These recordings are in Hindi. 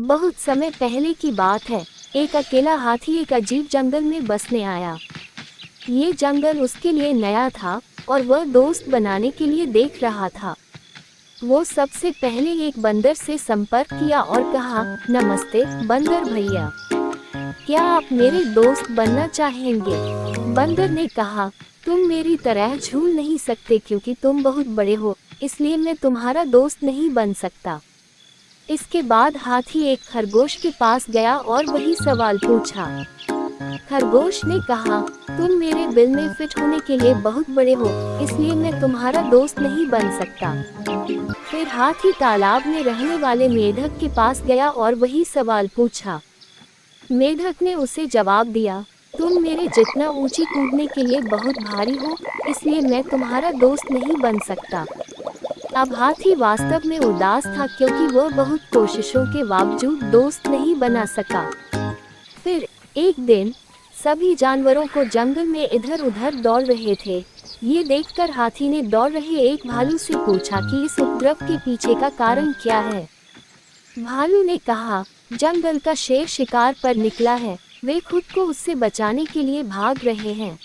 बहुत समय पहले की बात है। एक अकेला हाथी एक अजीब जंगल में बसने आया। ये जंगल उसके लिए नया था और वह दोस्त बनाने के लिए देख रहा था। वो सबसे पहले एक बंदर से संपर्क किया और कहा, नमस्ते बंदर भैया, क्या आप मेरे दोस्त बनना चाहेंगे? बंदर ने कहा, तुम मेरी तरह झूल नहीं सकते क्योंकि तुम बहुत बड़े हो, इसलिए मैं तुम्हारा दोस्त नहीं बन सकता। इसके बाद हाथी एक खरगोश के पास गया और वही सवाल पूछा। खरगोश ने कहा, तुम मेरे बिल में फिट होने के लिए बहुत बड़े हो, इसलिए मैं तुम्हारा दोस्त नहीं बन सकता। फिर हाथी तालाब में रहने वाले मेढक के पास गया और वही सवाल पूछा। मेढक ने उसे जवाब दिया, तुम मेरे जितना ऊंची कूदने के लिए बहुत भारी हो, इसलिए मैं तुम्हारा दोस्त नहीं बन सकता। अब हाथी वास्तव में उदास था क्योंकि वह बहुत कोशिशों के बावजूद दोस्त नहीं बना सका। फिर एक दिन सभी जानवरों को जंगल में इधर उधर दौड़ रहे थे। ये देखकर हाथी ने दौड़ रहे एक भालू से पूछा कि इस उपद्रव के पीछे का कारण क्या है। भालू ने कहा, जंगल का शेर शिकार पर निकला है, वे खुद को उससे बचाने के लिए भाग रहे हैं।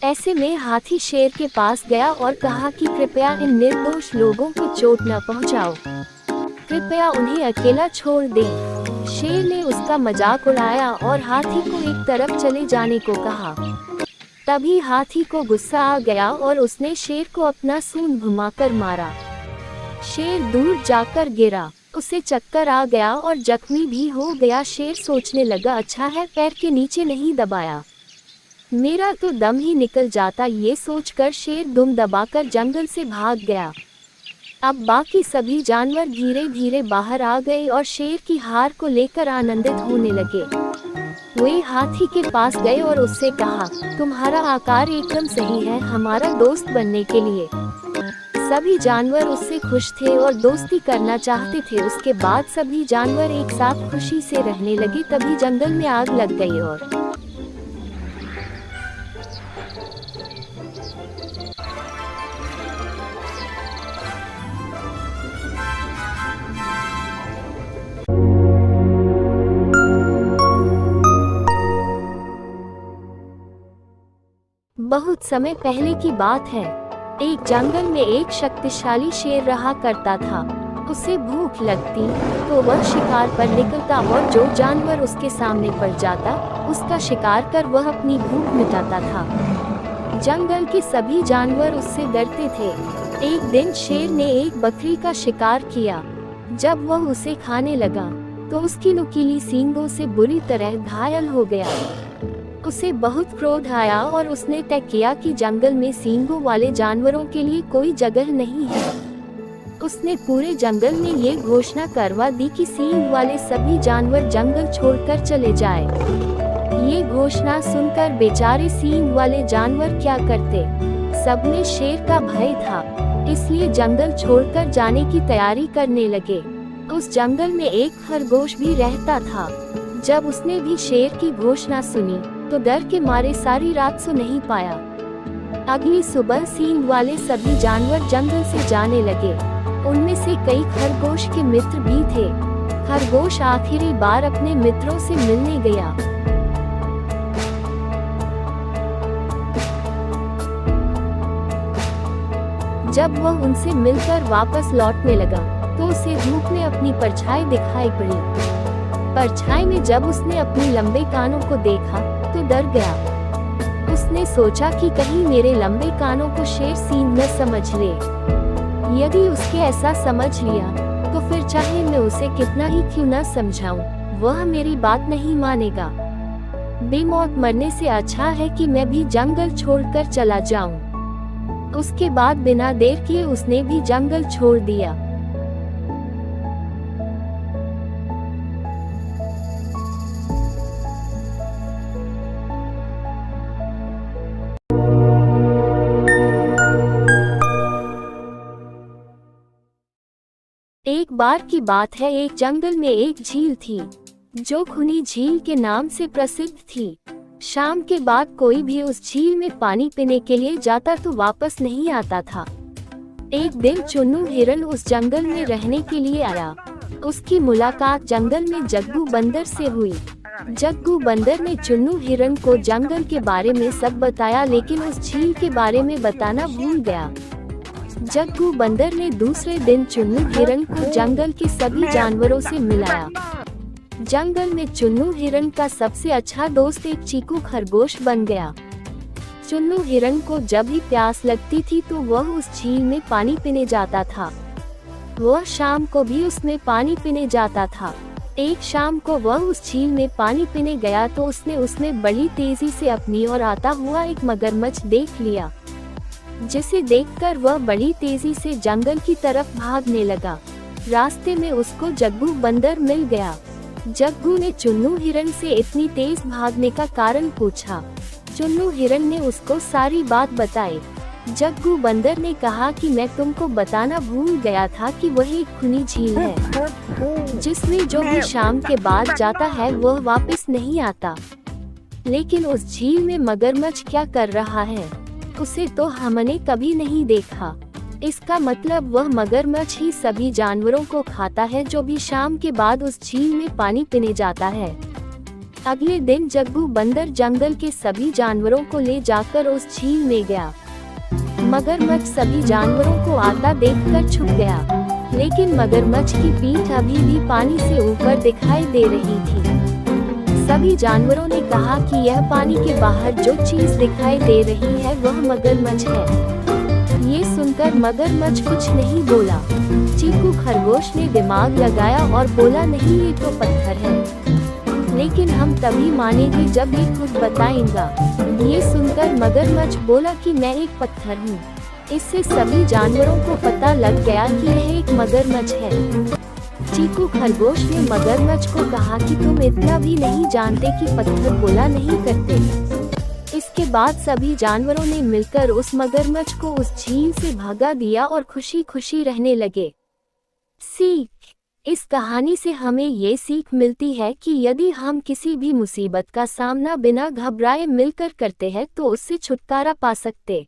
ऐसे में हाथी शेर के पास गया और कहा कि कृपया इन निर्दोष लोगों को चोट न पहुंचाओ, कृपया उन्हें अकेला छोड़ दें। शेर ने उसका मजाक उड़ाया और हाथी को एक तरफ चले जाने को कहा। तभी हाथी को गुस्सा आ गया और उसने शेर को अपना सूंड घुमाकर मारा। शेर दूर जाकर गिरा, उसे चक्कर आ गया और जख्मी भी हो गया। शेर सोचने लगा, अच्छा है पैर के नीचे नहीं दबाया, मेरा तो दम ही निकल जाता। ये सोचकर शेर दुम दबाकर जंगल से भाग गया। अब बाकी सभी जानवर धीरे धीरे बाहर आ गए और शेर की हार को लेकर आनंदित होने लगे। वे हाथी के पास गए और उससे कहा, तुम्हारा आकार एकदम सही है हमारा दोस्त बनने के लिए। सभी जानवर उससे खुश थे और दोस्ती करना चाहते थे। उसके बाद सभी जानवर एक साथ खुशी से रहने लगे। तभी जंगल में आग लग गई और बहुत समय पहले की बात है। एक जंगल में एक शक्तिशाली शेर रहा करता था। उसे भूख लगती तो वह शिकार पर निकलता और जो जानवर उसके सामने पड़ जाता उसका शिकार कर वह अपनी भूख मिटाता था। जंगल के सभी जानवर उससे डरते थे। एक दिन शेर ने एक बकरी का शिकार किया। जब वह उसे खाने लगा तो उसकी नुकीली सींगों से बुरी तरह घायल हो गया। उसे बहुत क्रोध आया और उसने तय किया कि जंगल में सींगों वाले जानवरों के लिए कोई जगह नहीं है। उसने पूरे जंगल में ये घोषणा करवा दी कि सींग वाले सभी जानवर जंगल छोड़कर चले जाएं। ये घोषणा सुनकर बेचारे सींग वाले जानवर क्या करते। सबने शेर का भय था, इसलिए जंगल छोड़कर जाने की तैयारी करने लगे। उस जंगल में एक खरगोश भी रहता था। जब उसने भी शेर की घोषणा सुनी तो डर के मारे सारी रात सो नहीं पाया। अगली सुबह सींग वाले सभी जानवर जंगल से जाने लगे। उनमें से कई खरगोश के मित्र भी थे। खरगोश आखिरी बार अपने मित्रों से मिलने गया। जब वह उनसे मिलकर वापस लौटने लगा तो उसे धूप में अपनी परछाई दिखाई पड़ी। परछाई में जब उसने अपने लंबे कानों को देखा तो डर गया। उसने सोचा कि कहीं मेरे लंबे कानों को शेर सींग न समझ ले। यदि उसके ऐसा समझ लिया तो फिर चाहे मैं उसे कितना ही क्यों न समझाऊं, वह मेरी बात नहीं मानेगा। बेमौत मरने से अच्छा है कि मैं भी जंगल छोड़कर चला जाऊं। उसके बाद बिना देर किए उसने भी जंगल छोड़ दिया। एक बार की बात है, एक जंगल में एक झील थी जो खुनी झील के नाम से प्रसिद्ध थी। शाम के बाद कोई भी उस झील में पानी पीने के लिए जाता तो वापस नहीं आता था। एक दिन चुन्नू हिरन उस जंगल में रहने के लिए आया। उसकी मुलाकात जंगल में जग्गू बंदर से हुई। जग्गू बंदर ने चुन्नू हिरण को जंगल के बारे में सब बताया, लेकिन उस झील के बारे में बताना भूल गया। जग्गू बंदर ने दूसरे दिन चुन्नू हिरण को जंगल के सभी जानवरों से मिलाया। जंगल में चुन्नू हिरण का सबसे अच्छा दोस्त एक चीकू खरगोश बन गया। चुन्नू हिरण को जब भी प्यास लगती थी तो वह उस झील में पानी पीने जाता था। वह शाम को भी उसमें पानी पीने जाता था। एक शाम को वह उस झील में पानी पीने गया तो उसने बड़ी तेजी से अपनी ओर आता हुआ एक मगरमच्छ देख लिया, जिसे देखकर वह बड़ी तेजी से जंगल की तरफ भागने लगा। रास्ते में उसको जग्गू बंदर मिल गया। जग्गू ने चुन्नू हिरण से इतनी तेज भागने का कारण पूछा। चुन्नू हिरण ने उसको सारी बात बताई। जग्गू बंदर ने कहा कि मैं तुमको बताना भूल गया था कि वह एक खुली झील है, जिसमें जो भी शाम के बाद जाता है वह वापस नहीं आता। लेकिन उस झील में मगरमच्छ क्या कर रहा है, उसे तो हमने कभी नहीं देखा। इसका मतलब वह मगरमच्छ ही सभी जानवरों को खाता है जो भी शाम के बाद उस झील में पानी पीने जाता है। अगले दिन जग्गू बंदर जंगल के सभी जानवरों को ले जाकर उस झील में गया। मगरमच्छ सभी जानवरों को आता देखकर छुप गया, लेकिन मगरमच्छ की पीठ अभी भी पानी से ऊपर दिखाई दे रही थी। सभी जानवरों ने कहा कि यह पानी के बाहर जो चीज दिखाई दे रही है वह मगरमच्छ है। ये सुनकर मगरमच्छ कुछ नहीं बोला। चीकू खरगोश ने दिमाग लगाया और बोला, नहीं ये तो पत्थर है, लेकिन हम तभी मानेंगे जब ये खुद बताएगा। ये सुनकर मगरमच्छ बोला कि मैं एक पत्थर हूँ। इससे सभी जानवरों को पता लग गया कि यह एक मगरमच्छ है। चीकू खरगोश ने मगरमच्छ को कहा कि तुम इतना भी नहीं जानते कि पत्थर बोला नहीं करते। इसके बाद सभी जानवरों ने मिलकर उस मगरमच्छ को उस झील से भगा दिया और खुशी खुशी रहने लगे। सीख: इस कहानी से हमें ये सीख मिलती है कि यदि हम किसी भी मुसीबत का सामना बिना घबराए मिलकर करते हैं तो उससे छुटकारा पा सकते।